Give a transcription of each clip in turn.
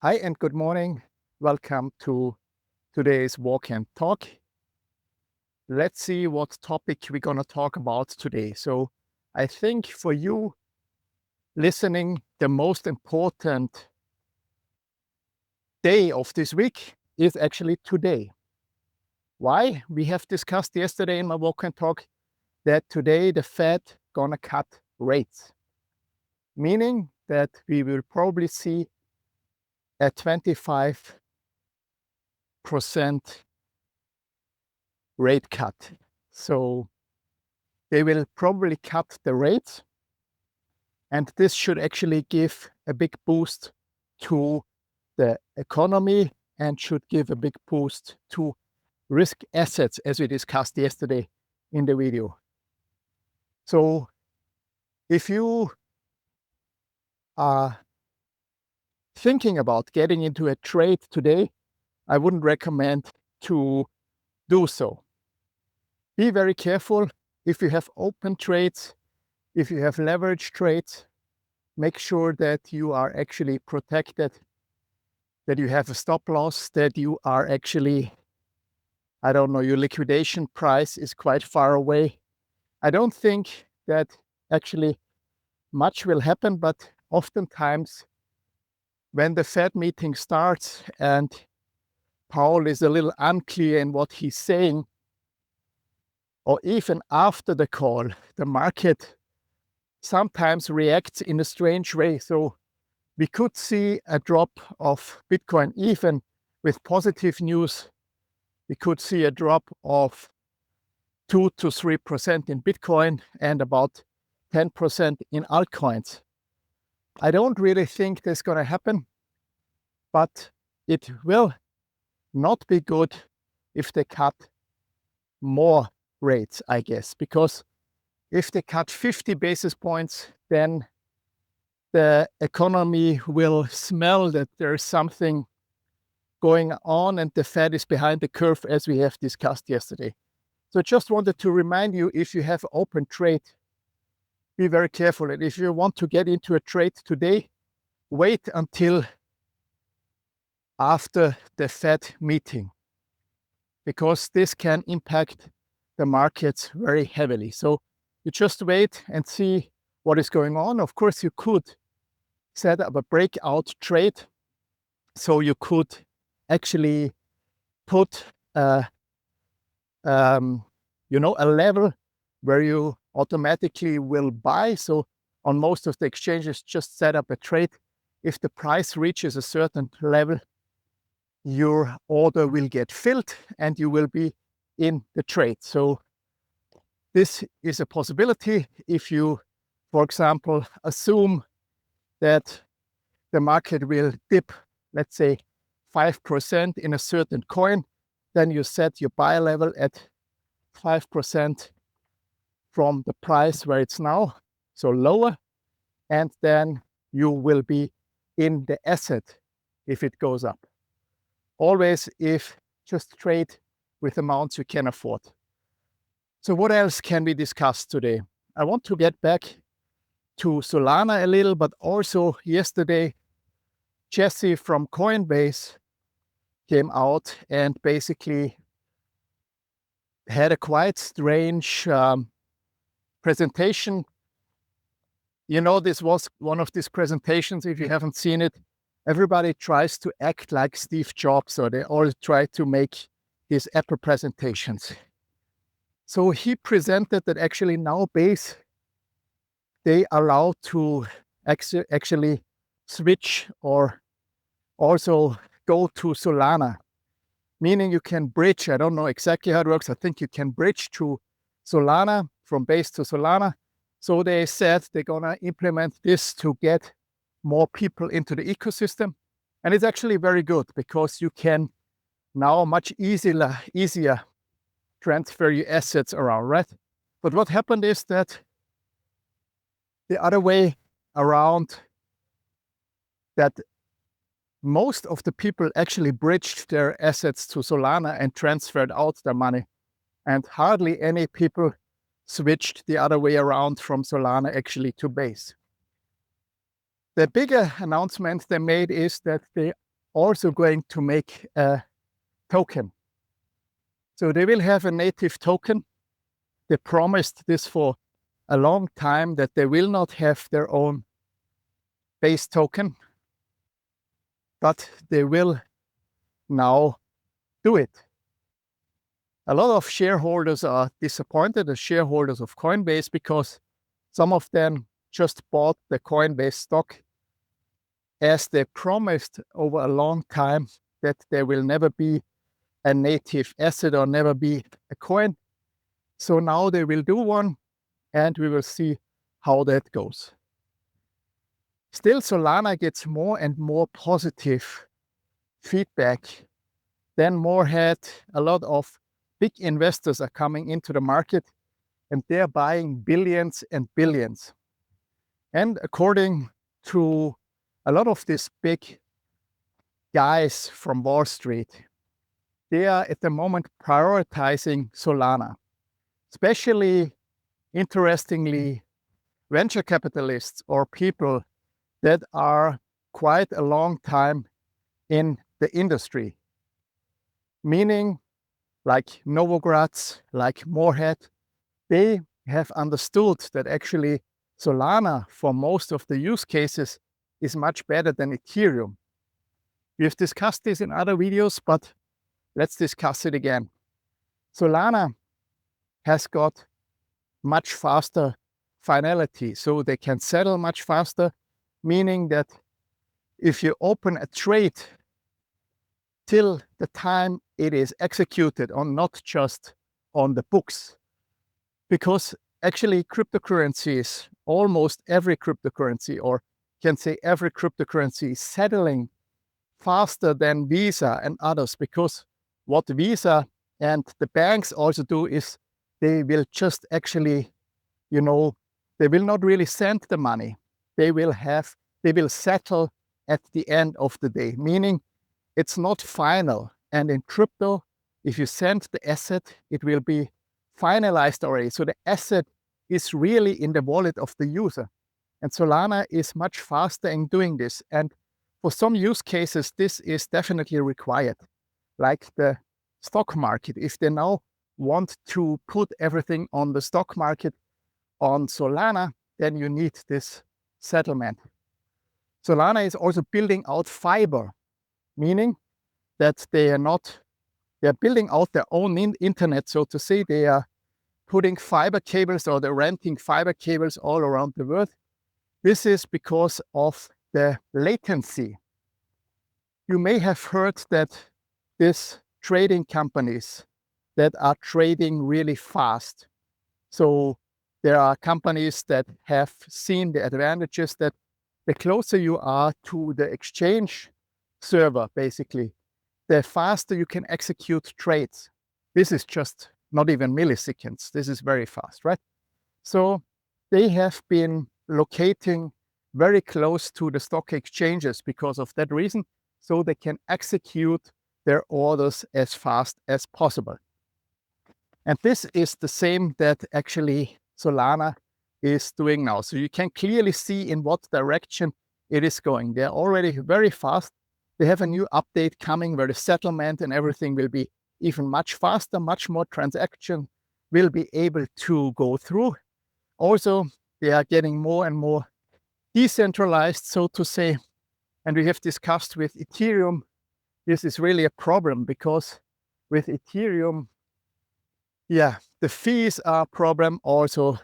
Hi and good morning. Welcome to today's Walk and Talk. Let's see what topic we're going to talk about today. So, I think for you listening, the most important day of this week is actually today. Why? We have discussed yesterday in my Walk and Talk that today the Fed going to cut rates, meaning that we will probably see a 25% rate cut. So they will probably cut the rates, and this should actually give a big boost to the economy and should give a big boost to risk assets, as we discussed yesterday in the video. So if you are thinking about getting into a trade today, I wouldn't recommend to do so. Be very careful. If you have open trades, if you have leverage trades, make sure that you are actually protected, that you have a stop loss, that you are actually, your liquidation price is quite far away. I don't think that actually much will happen, but oftentimes when the Fed meeting starts and Powell is a little unclear in what he's saying, or even after the call, the market sometimes reacts in a strange way. So we could see a drop of Bitcoin, even with positive news. We could see a drop of 2 to 3% in Bitcoin and about 10% in altcoins. I don't really think that's going to happen, but it will not be good if they cut more rates, I guess, because if they cut 50 basis points, then the economy will smell that there's something going on and the Fed is behind the curve, as we have discussed yesterday. So I just wanted to remind you, if you have open trade, be very careful. And if you want to get into a trade today, wait until after the Fed meeting, because this can impact the markets very heavily. So you just wait and see what is going on. Of course, you could set up a breakout trade. So you could actually put a level where you automatically will buy. So on most of the exchanges, just set up a trade. If the price reaches a certain level, your order will get filled and you will be in the trade. So this is a possibility. If you, for example, assume that the market will dip, let's say 5% in a certain coin, then you set your buy level at 5% from the price where it's now, so lower, and then you will be in the asset if it goes up. Always if just trade with amounts you can afford. So what else can we discuss today? I want to get back to Solana a little, but also yesterday, Jesse from Coinbase came out and basically had a quite strange presentation. This was one of these presentations, if you haven't seen it, everybody tries to act like Steve Jobs, or they all try to make these Apple presentations. So he presented that actually nowadays they allow to actually switch or also go to Solana, meaning you can bridge. I don't know exactly how it works. I think you can bridge to Solana, from Base to Solana. So they said they're going to implement this to get more people into the ecosystem. And it's actually very good because you can now much easier transfer your assets around, right? But what happened is that the other way around, that most of the people actually bridged their assets to Solana and transferred out their money. And hardly any people switched the other way around from Solana actually to Base. The bigger announcement they made is that they also going to make a token. So they will have a native token. They promised this for a long time, that they will not have their own base token, but they will now do it. A lot of shareholders are disappointed, the shareholders of Coinbase, because some of them just bought the Coinbase stock as they promised over a long time that there will never be a native asset or never be a coin. So now they will do one, and we will see how that goes. Still, Solana gets more and more positive feedback. Then Morehead, a lot of big investors are coming into the market, and they're buying billions and billions. And according to a lot of these big guys from Wall Street, they are at the moment prioritizing Solana. Especially, interestingly, venture capitalists or people that are quite a long time in the industry. Meaning, like Novogratz, like Morehead, they have understood that actually Solana, for most of the use cases, is much better than Ethereum. We've discussed this in other videos, but let's discuss it again. Solana has got much faster finality, so they can settle much faster, meaning that if you open a trade till the time it is executed on, not just on the books, because actually cryptocurrencies, almost every cryptocurrency, or can say every cryptocurrency, is settling faster than Visa and others, because what Visa and the banks also do is they will just actually, they will not really send the money. They will settle at the end of the day, meaning it's not final. And in crypto, if you send the asset, it will be finalized already. So the asset is really in the wallet of the user. And Solana is much faster in doing this. And for some use cases, this is definitely required, like the stock market. If they now want to put everything on the stock market on Solana, then you need this settlement. Solana is also building out fiber, meaning that they're building out their own internet, so to say. They are putting fiber cables, or they're renting fiber cables all around the world. This is because of the latency. You may have heard that these trading companies that are trading really fast. So there are companies that have seen the advantages that the closer you are to the exchange server, basically, the faster you can execute trades. This is just not even milliseconds. This is very fast, right? So they have been locating very close to the stock exchanges because of that reason, so they can execute their orders as fast as possible. And this is the same that actually Solana is doing now. So you can clearly see in what direction it is going. They're already very fast. They have a new update coming where the settlement and everything will be even much faster, much more transaction will be able to go through. Also, they are getting more and more decentralized, so to say. And we have discussed with Ethereum, this is really a problem, because with Ethereum, the fees are a problem. Also,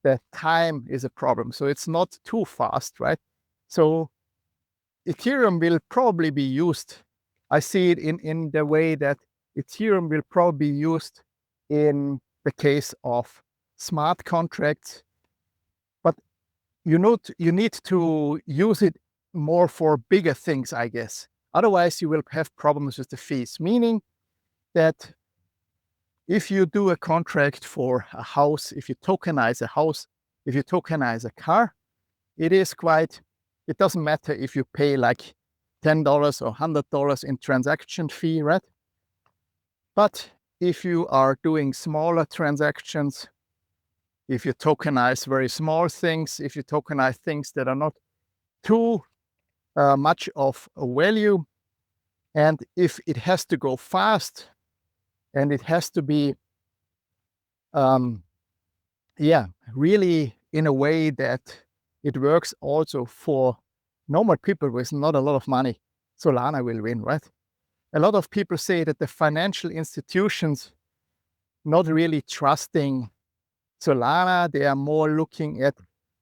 the time is a problem. So it's not too fast, right? So Ethereum will probably be used. I see it in the way that Ethereum will probably be used in the case of smart contracts. But you need to use it more for bigger things, I guess. Otherwise, you will have problems with the fees, meaning that if you do a contract for a house, if you tokenize a house, if you tokenize a car, it doesn't matter if you pay like $10 or $100 in transaction fee, right? But if you are doing smaller transactions, if you tokenize very small things, if you tokenize things that are not too much of a value, And if it has to go fast and it has to be, really in a way that it works also for normal people with not a lot of money, Solana will win, right? A lot of people say that the financial institutions not really trusting Solana. They are more looking at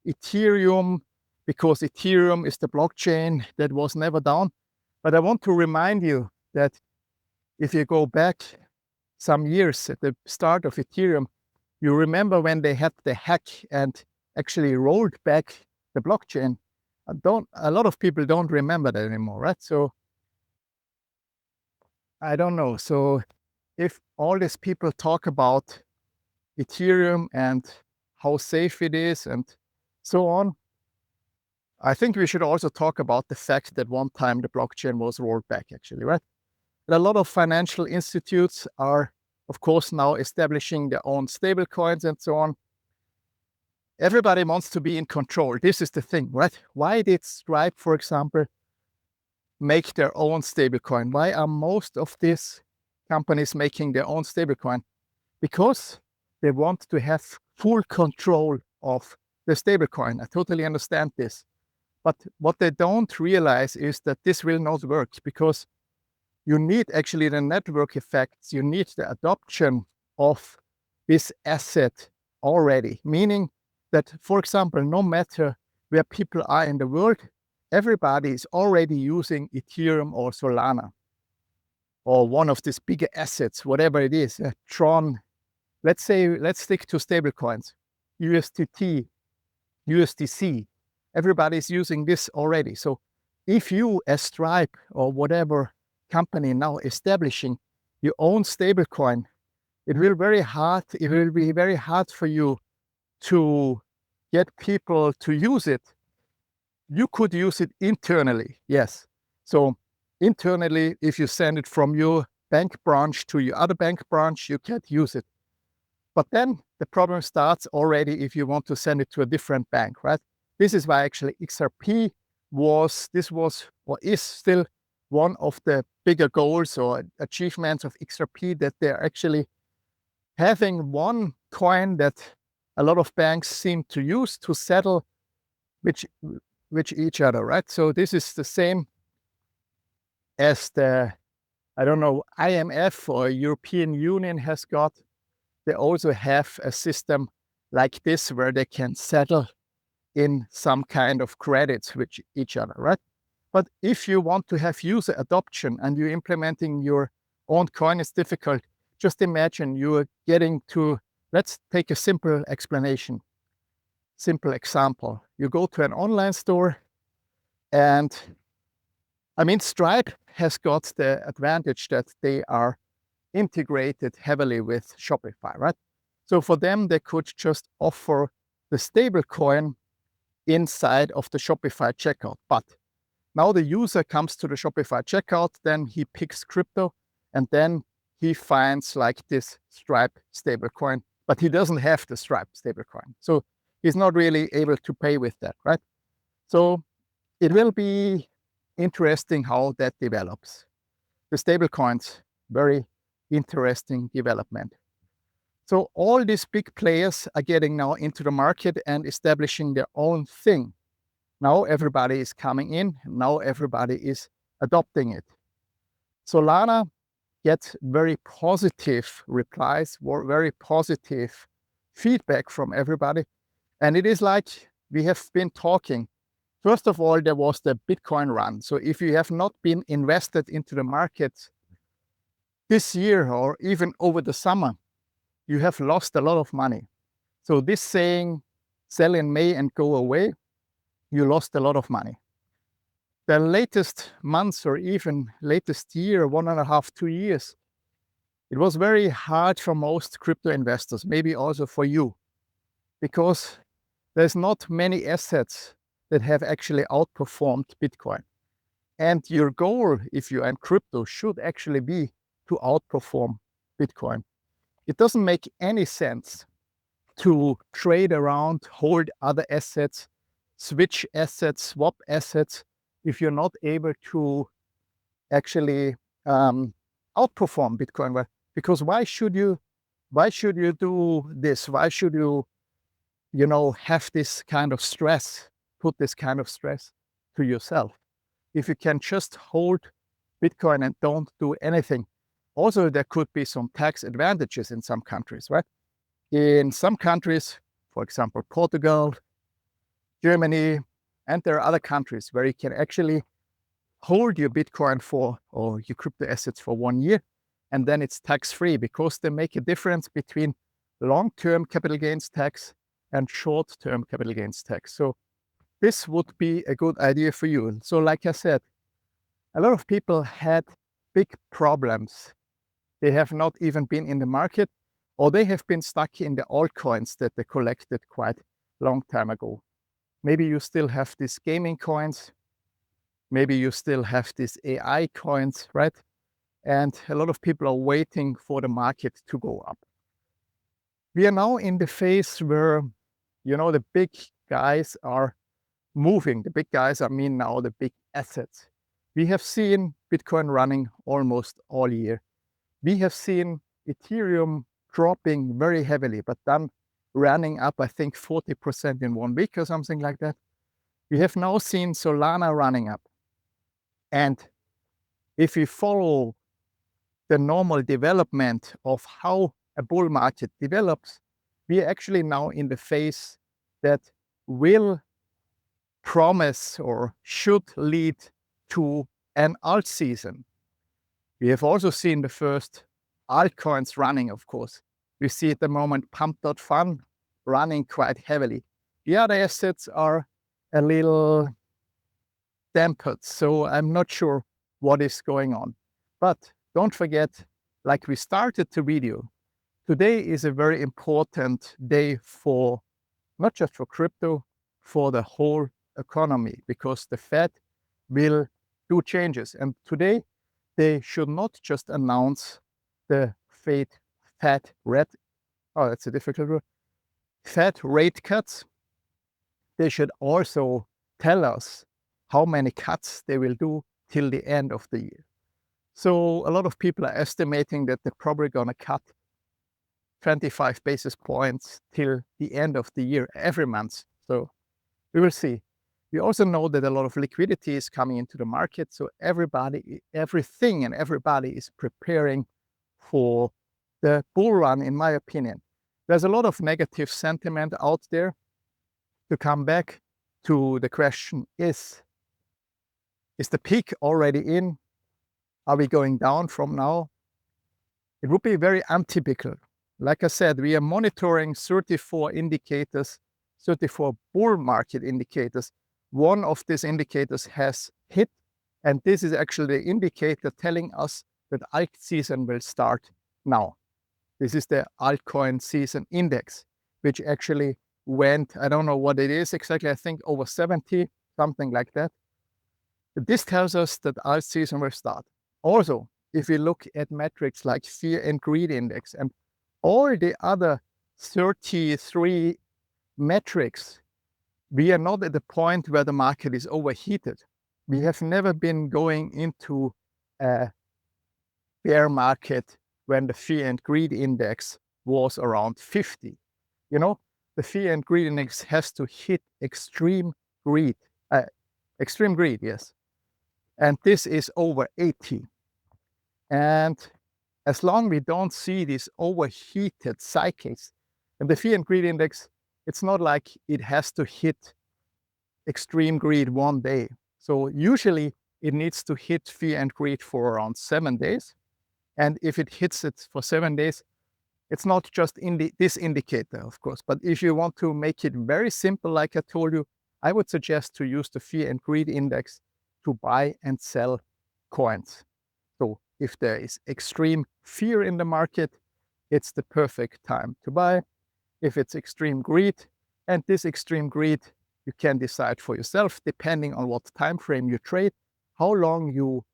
Ethereum because Ethereum is the blockchain that was never down. But I want to remind you that if you go back some years at the start of Ethereum, you remember when they had the hack and actually rolled back the blockchain. A lot of people don't remember that anymore, right? So I don't know. So if all these people talk about Ethereum and how safe it is and so on, I think we should also talk about the fact that one time the blockchain was rolled back, actually, right? And a lot of financial institutes are, of course, now establishing their own stablecoins and so on. Everybody wants to be in control. This is the thing, right? Why did Stripe, for example, make their own stablecoin? Why are most of these companies making their own stablecoin? Because they want to have full control of the stablecoin. I totally understand this. But what they don't realize is that this will not work because you need actually the network effects. You need the adoption of this asset already, meaning that, for example, no matter where people are in the world, everybody is already using Ethereum or Solana or one of these bigger assets, whatever it is, Tron. Let's stick to stablecoins, USDT, USDC. Everybody's using this already. So if you, as Stripe or whatever company now establishing your own stablecoin, it will be very hard for you to get people to use it. You could use it internally, yes. So internally, if you send it from your bank branch to your other bank branch, you can't use it. But then the problem starts already if you want to send it to a different bank, right? This is why actually XRP was or is still one of the bigger goals or achievements of XRP, that they're actually having one coin that a lot of banks seem to use to settle with each other, right? So this is the same as the, I don't know, IMF or European Union has got. They also have a system like this where they can settle in some kind of credits with each other, right? But if you want to have user adoption and you're implementing your own coin, it's difficult. Just imagine you're getting to, let's take a simple explanation, simple example. You go to an online store and, I mean, Stripe has got the advantage that they are integrated heavily with Shopify, right? So for them, they could just offer the stable coin inside of the Shopify checkout. But now the user comes to the Shopify checkout, then he picks crypto, and then he finds like this Stripe stablecoin, but he doesn't have the Stripe stablecoin. So he's not really able to pay with that, right? So it will be interesting how that develops. The stablecoins, very interesting development. So all these big players are getting now into the market and establishing their own thing. Now everybody is coming in. Now everybody is adopting it. Solana gets very positive replies, or very positive feedback from everybody. And it is like we have been talking. First of all, there was the Bitcoin run. So if you have not been invested into the market this year or even over the summer, you have lost a lot of money. So this saying, sell in May and go away, you lost a lot of money. The latest months or even latest year, 1.5, 2 years, it was very hard for most crypto investors, maybe also for you, because there's not many assets that have actually outperformed Bitcoin. And your goal, if you're in crypto, should actually be to outperform Bitcoin. It doesn't make any sense to trade around, hold other assets, switch assets, swap assets, if you're not able to actually outperform Bitcoin. Because why should you do this? Why should you have this kind of stress, put this kind of stress to yourself? If you can just hold Bitcoin and don't do anything. Also, there could be some tax advantages in some countries, right? In some countries, for example, Portugal, Germany, and there are other countries where you can actually hold your Bitcoin or your crypto assets for 1 year, and then it's tax-free because they make a difference between long-term capital gains tax and short-term capital gains tax. So this would be a good idea for you. So like I said, a lot of people had big problems. They have not even been in the market, or they have been stuck in the altcoins that they collected quite a long time ago. Maybe you still have these gaming coins. Maybe you still have these AI coins, right? And a lot of people are waiting for the market to go up. We are now in the phase where, the big guys are moving. The big guys, I mean now the big assets. We have seen Bitcoin running almost all year. We have seen Ethereum dropping very heavily, but then running up, I think, 40% in 1 week or something like that. We have now seen Solana running up. And if we follow the normal development of how a bull market develops, we are actually now in the phase that will promise or should lead to an alt season. We have also seen the first altcoins running, of course. We see at the moment Pump.fun running quite heavily. The other assets are a little dampened, so I'm not sure what is going on. But don't forget, like we started the video, today is a very important day for not just for crypto, for the whole economy, because the Fed will do changes. And today, they should not just announce the Fed that's a difficult word, Fed rate cuts. They should also tell us how many cuts they will do till the end of the year. So a lot of people are estimating that they're probably going to cut 25 basis points till the end of the year every month. So we will see. We also know that a lot of liquidity is coming into the market. So everything and everybody is preparing for the bull run, in my opinion. There's a lot of negative sentiment out there. To come back to the question, is the peak already in? Are we going down from now? It would be very untypical. Like I said, we are monitoring 34 indicators, 34 bull market indicators. One of these indicators has hit, and this is actually the indicator telling us that alt season will start now. This is the altcoin season index, which actually went, I don't know what it is exactly, I think over 70, something like that. But this tells us that alt season will start. Also, if we look at metrics like fear and greed index and all the other 33 metrics, we are not at the point where the market is overheated. We have never been going into a bear market when the fear and greed index was around 50. The fear and greed index has to hit extreme greed, yes. And this is over 80. And as long as we don't see these overheated cycles, and the fear and greed index, it's not like it has to hit extreme greed one day. So usually it needs to hit fear and greed for around 7 days. And if it hits it for 7 days, it's not just in this indicator, of course. But if you want to make it very simple, like I told you, I would suggest to use the fear and greed index to buy and sell coins. So if there is extreme fear in the market, it's the perfect time to buy. If it's extreme greed, and this extreme greed, you can decide for yourself, depending on what time frame you trade, how long you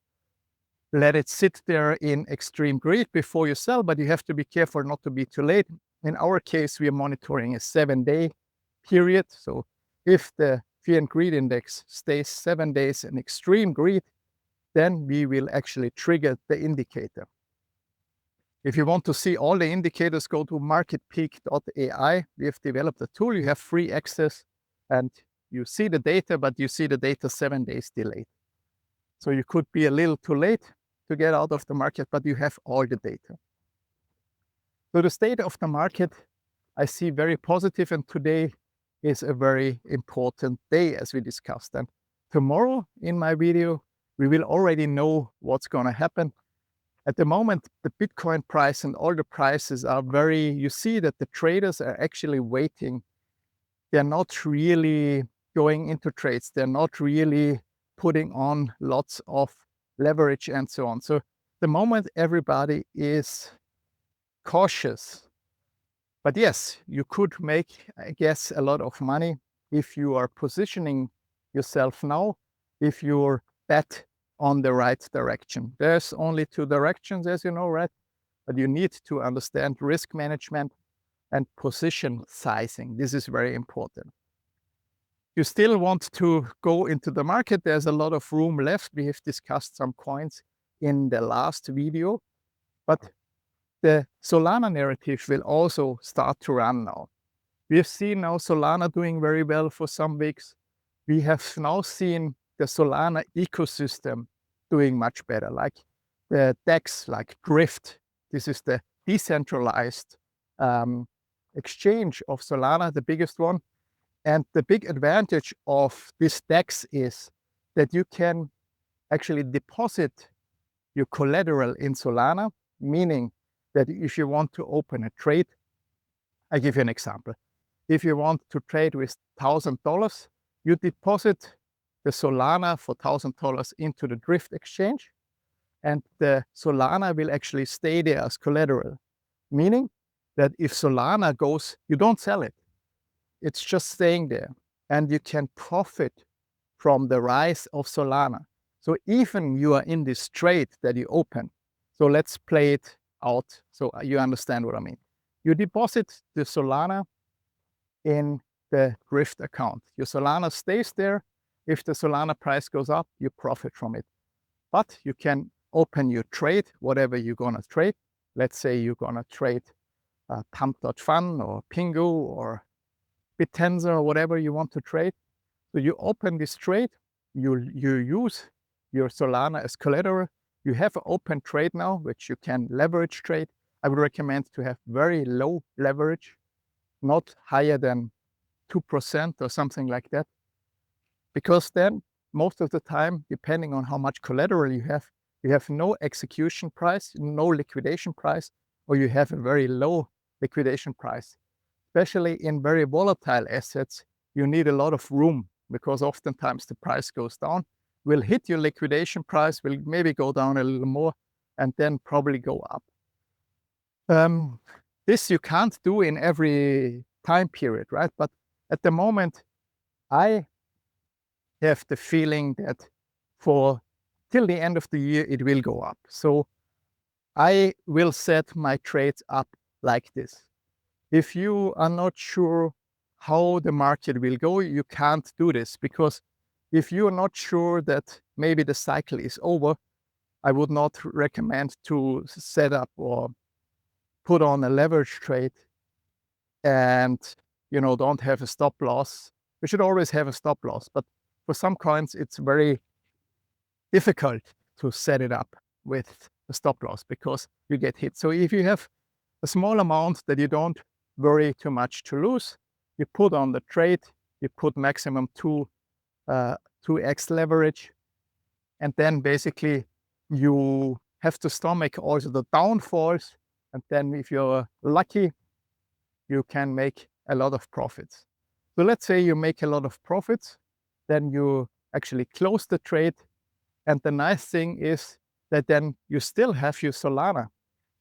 let it sit there in extreme greed before you sell, but you have to be careful not to be too late. In our case, we are monitoring a 7-day period. So if the fear and greed index stays 7 days in extreme greed, then we will actually trigger the indicator. If you want to see all the indicators, go to marketpeak.ai. We have developed a tool. You have free access and you see the data, but you see the data 7 days delayed. So you could be a little too late to get out of the market, but you have all the data. So the state of the market, I see very positive, and today is a very important day as we discussed. And tomorrow in my video, we will already know what's going to happen. At the moment, the Bitcoin price and all the prices are you see that the traders are actually waiting. They're not really going into trades. They're not really putting on lots of leverage and so on. So the moment everybody is cautious. But yes, you could make, I guess, a lot of money if you are positioning yourself now, if you're bet on the right direction. There's only 2 directions, as you know, right? But you need to understand risk management and position sizing. This is very important. You still want to go into the market. There's a lot of room left. We have discussed some coins in the last video, but the Solana narrative will also start to run now. We have seen now Solana doing very well for some weeks. We have now seen the Solana ecosystem doing much better, like the DEX, like Drift. This is the decentralized exchange of Solana, the biggest one. And the big advantage of this DEX is that you can actually deposit your collateral in Solana, meaning that if you want to open a trade, I give you an example. If you want to trade with $1,000, you deposit the Solana for $1,000 into the Drift exchange, and the Solana will actually stay there as collateral, meaning that if Solana goes, you don't sell it. It's just staying there, and you can profit from the rise of Solana. So even you are in this trade that you open, so let's play it out so you understand what I mean. You deposit the Solana in the Drift account. Your Solana stays there. If the Solana price goes up, you profit from it. But you can open your trade, whatever you're going to trade. Let's say you're going to trade Pump.fun or Pingu or Bitenza or whatever you want to trade. So you open this trade, you use your Solana as collateral. You have an open trade now, which you can leverage trade. I would recommend to have very low leverage, not higher than 2% or something like that. Because then most of the time, depending on how much collateral you have no execution price, no liquidation price, or you have a very low liquidation price. Especially in very volatile assets, you need a lot of room because oftentimes the price goes down, will hit your liquidation price, will maybe go down a little more, and then probably go up. This you can't do in every time period, right? But at the moment, I have the feeling that till the end of the year, it will go up. So I will set my trades up like this. If you are not sure how the market will go, you can't do this, because if you're not sure that maybe the cycle is over, I would not recommend to set up or put on a leverage trade and don't have a stop loss. We should always have a stop loss, but for some coins it's very difficult to set it up with a stop loss because you get hit. So if you have a small amount that you don't worry too much to lose, you put on the trade, you put maximum 2x leverage, and then basically you have to stomach also the downfalls, and then if you're lucky, you can make a lot of profits. So let's say you make a lot of profits, then you actually close the trade, and the nice thing is that then you still have your Solana.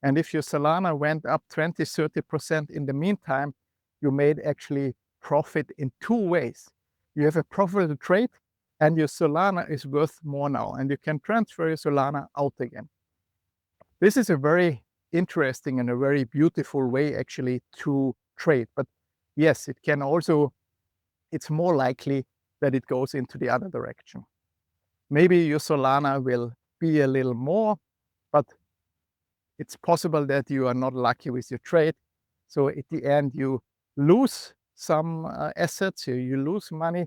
And if your Solana went up 20-30% in the meantime, you made actually profit in 2 ways. You have a profitable trade, and your Solana is worth more now, and you can transfer your Solana out again. This is a very interesting and a very beautiful way actually to trade. But yes, it's more likely that it goes into the other direction. Maybe your Solana will be a little more, but it's possible that you are not lucky with your trade. So at the end, you lose some assets, you lose money,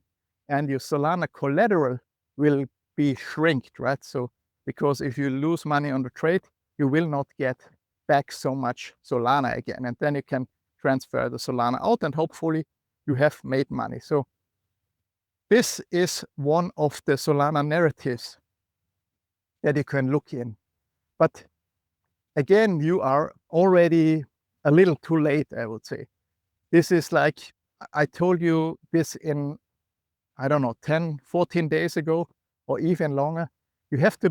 and your Solana collateral will be shrinked, right? So because if you lose money on the trade, you will not get back so much Solana again. And then you can transfer the Solana out and hopefully you have made money. So this is one of the Solana narratives that you can look in. But again, you are already a little too late, I would say. This is like, I told you this in, I don't know, 10, 14 days ago, or even longer. You have to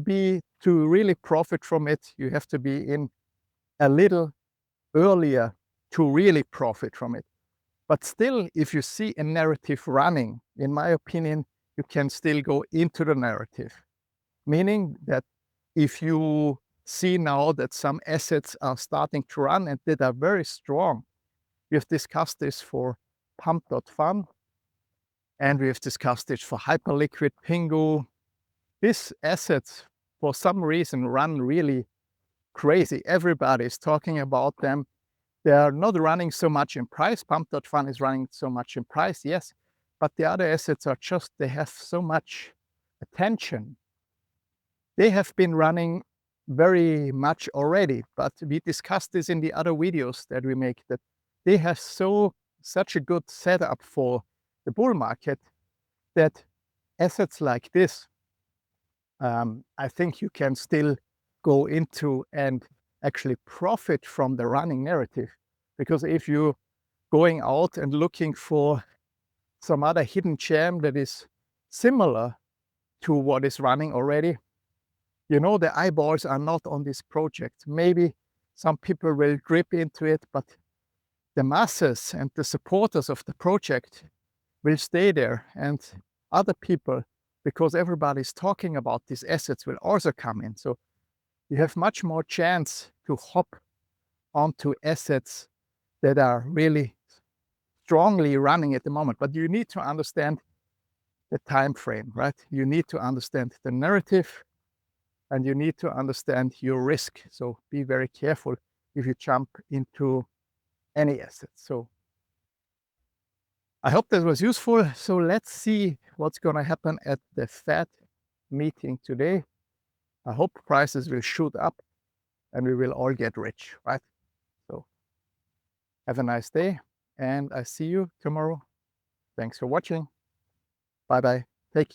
really profit from it, you have to be in a little earlier to really profit from it. But still, if you see a narrative running, in my opinion, you can still go into the narrative. Meaning that if you see now that some assets are starting to run and that are very strong, we have discussed this for pump.fun, and we have discussed it for Hyperliquid, Pingu. These assets, for some reason, run really crazy. Everybody is talking about them. They are not running so much in price. Pump.fun is running so much in price, yes, but the other assets are just, they have so much attention. They have been running very much already, but we discussed this in the other videos that we make, that they have such a good setup for the bull market that assets like this, I think you can still go into and actually profit from the running narrative. Because if you're going out and looking for some other hidden gem that is similar to what is running already, you know, the eyeballs are not on this project. Maybe some people will drip into it, but the masses and the supporters of the project will stay there, and other people, because everybody's talking about these assets, will also come in. So you have much more chance to hop onto assets that are really strongly running at the moment. But you need to understand the time frame, right? You need to understand the narrative, and you need to understand your risk. So be very careful if you jump into any asset. So I hope that was useful. So let's see what's going to happen at the Fed meeting today. I hope prices will shoot up and we will all get rich, right? So have a nice day, and I see you tomorrow. Thanks for watching. Bye bye. Take care.